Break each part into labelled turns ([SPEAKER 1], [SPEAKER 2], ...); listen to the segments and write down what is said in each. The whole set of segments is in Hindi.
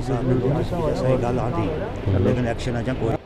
[SPEAKER 1] डीसी साहब ने सही गल आती लेकिन एक्शन अजा कोई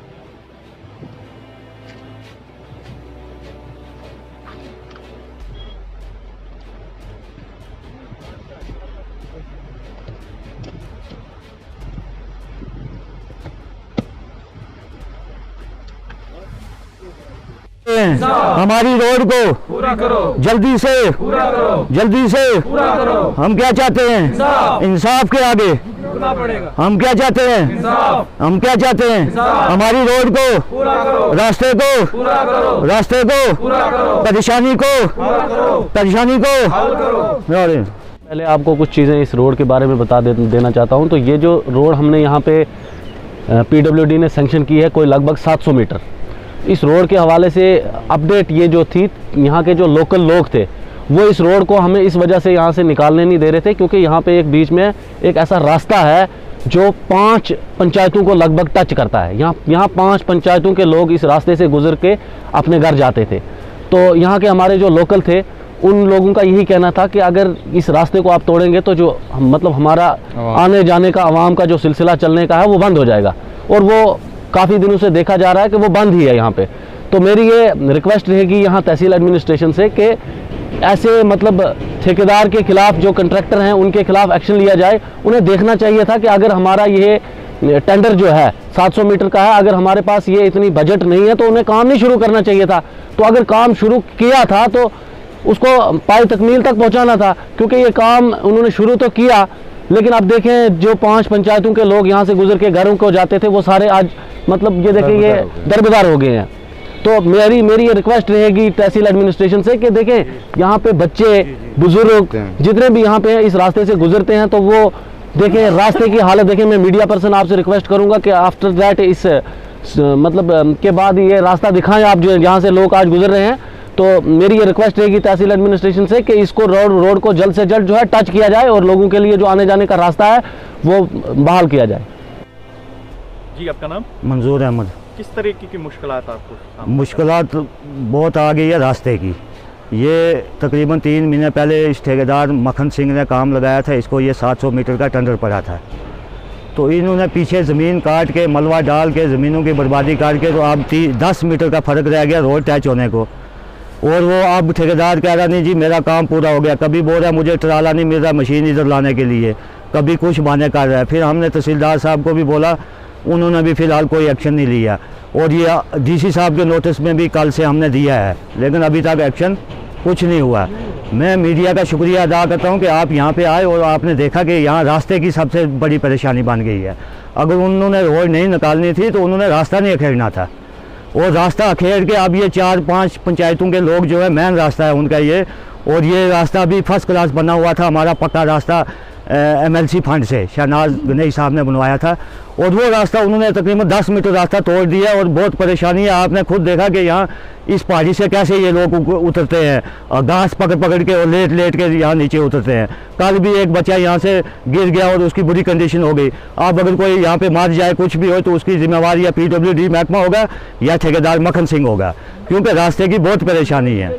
[SPEAKER 2] हमारी रोड को
[SPEAKER 3] पूरा करो,
[SPEAKER 2] जल्दी से
[SPEAKER 3] पूरा करो,
[SPEAKER 2] जल्दी से
[SPEAKER 3] पूरा करो।
[SPEAKER 2] हम क्या चाहते हैं? इंसाफ के आगे
[SPEAKER 3] झुकना पड़ेगा।
[SPEAKER 2] हम क्या चाहते हैं?
[SPEAKER 3] इंसाफ,
[SPEAKER 2] हम क्या चाहते हैं?
[SPEAKER 3] इंसाफ।
[SPEAKER 2] हमारी रोड को,
[SPEAKER 3] पूरा करो,
[SPEAKER 2] रास्ते को,
[SPEAKER 3] पूरा करो,
[SPEAKER 2] रास्ते को,
[SPEAKER 3] पूरा करो,
[SPEAKER 2] परेशानी को,
[SPEAKER 3] हल करो,
[SPEAKER 2] परेशानी को
[SPEAKER 3] हल करो।
[SPEAKER 4] पहले आपको कुछ चीज़ें इस रोड के बारे में बता देना चाहता हूं। तो ये जो रोड हमने यहाँ पे पीडब्ल्यूडी ने सैंक्शन की है कोई लगभग 700 मीटर। इस रोड के हवाले से अपडेट ये जो थी, यहाँ के जो लोकल लोग थे वो इस रोड को हमें इस वजह से यहाँ से निकालने नहीं दे रहे थे क्योंकि यहाँ पे एक बीच में एक ऐसा रास्ता है जो 5 पंचायतों को लगभग टच करता है। यहाँ 5 पंचायतों के लोग इस रास्ते से गुजर के अपने घर जाते थे। तो यहाँ के हमारे जो लोकल थे उन लोगों का यही कहना था कि अगर इस रास्ते को आप तोड़ेंगे तो जो मतलब हमारा आने जाने का आवाम का जो सिलसिला चलने का है वो बंद हो जाएगा, और वो काफ़ी दिनों से देखा जा रहा है कि वो बंद ही है यहाँ पे। तो मेरी ये रिक्वेस्ट रहेगी यहाँ तहसील एडमिनिस्ट्रेशन से कि ऐसे मतलब ठेकेदार के खिलाफ जो कंट्रैक्टर हैं उनके खिलाफ एक्शन लिया जाए। उन्हें देखना चाहिए था कि अगर हमारा ये टेंडर जो है 700 मीटर का है, अगर हमारे पास ये इतनी बजट नहीं है तो उन्हें काम नहीं शुरू करना चाहिए था। तो अगर काम शुरू किया था तो उसको पाई तकमील तक पहुँचाना था, क्योंकि ये काम उन्होंने शुरू तो किया लेकिन अब देखें जो 5 पंचायतों के लोग यहाँ से गुजर के घरों को जाते थे वो सारे आज मतलब ये देखें ये दरबदार हो गए हैं। तो मेरी ये रिक्वेस्ट रहेगी तहसील एडमिनिस्ट्रेशन से कि देखें यहाँ पे बच्चे बुजुर्ग जितने भी यहाँ पे इस रास्ते से गुजरते हैं तो वो देखें रास्ते की हालत देखें। मैं मीडिया पर्सन आपसे रिक्वेस्ट करूँगा कि आफ्टर दैट इस मतलब के बाद ये रास्ता दिखाएं आप जो यहाँ से लोग आज गुजर रहे हैं। तो मेरी ये रिक्वेस्ट रहेगी तहसील एडमिनिस्ट्रेशन से कि इसको रोड को जल्द से जल्द जो है टच किया जाए और लोगों के लिए जो आने जाने का रास्ता है वो बहाल किया जाए।
[SPEAKER 5] जी, आपका नाम?
[SPEAKER 2] मंजूर अहमद।
[SPEAKER 5] किस तरीके की मुश्किलात आपको?
[SPEAKER 2] मुश्किलात बहुत आ गई है रास्ते की। ये तकरीबन 3 महीने पहले इस ठेकेदार मक्खन सिंह ने काम लगाया था, इसको ये 700 मीटर का टेंडर पड़ा था। तो इन्होंने पीछे ज़मीन काट के मलबा डाल के ज़मीनों की बर्बादी काट के तो अब 10 मीटर का फ़र्क रह गया रोड टच होने को। और वो अब ठेकेदार कह रहा नहीं जी मेरा काम पूरा हो गया, कभी बोल रहा है मुझे ट्राला नहीं मिल रहा मशीन इधर लाने के लिए, कभी कुछ बहाने कर रहा है। फिर हमने तहसीलदार साहब को भी बोला, उन्होंने भी फ़िलहाल कोई एक्शन नहीं लिया। और ये डीसी साहब के नोटिस में भी कल से हमने दिया है लेकिन अभी तक एक्शन कुछ नहीं हुआ। मैं मीडिया का शुक्रिया अदा करता हूँ कि आप यहाँ पे आए और आपने देखा कि यहाँ रास्ते की सबसे बड़ी परेशानी बन गई है। अगर उन्होंने रोड नहीं निकालनी थी तो उन्होंने रास्ता नहीं अखेरना था, और रास्ता अखेर के अब ये 4-5 पंचायतों के लोग जो है मेन रास्ता है उनका ये, और ये रास्ता भी फर्स्ट क्लास बना हुआ था हमारा पक्का रास्ता MLC फंड से शहनाज गनई साहब ने बनवाया था, और वो रास्ता उन्होंने तकरीबन 10 मीटर रास्ता तोड़ दिया। और बहुत परेशानी है, आपने खुद देखा कि यहाँ इस पहाड़ी से कैसे ये लोग उतरते हैं और घास पकड़ के और लेट के यहाँ नीचे उतरते हैं। कल भी एक बच्चा यहाँ से गिर गया और उसकी बुरी कंडीशन हो गई। अब अगर कोई यहाँ पे मार जाए कुछ भी हो तो उसकी जिम्मेवारी या PWD महकमा होगा या ठेकेदार मक्खन सिंह होगा, क्योंकि रास्ते की बहुत परेशानी है।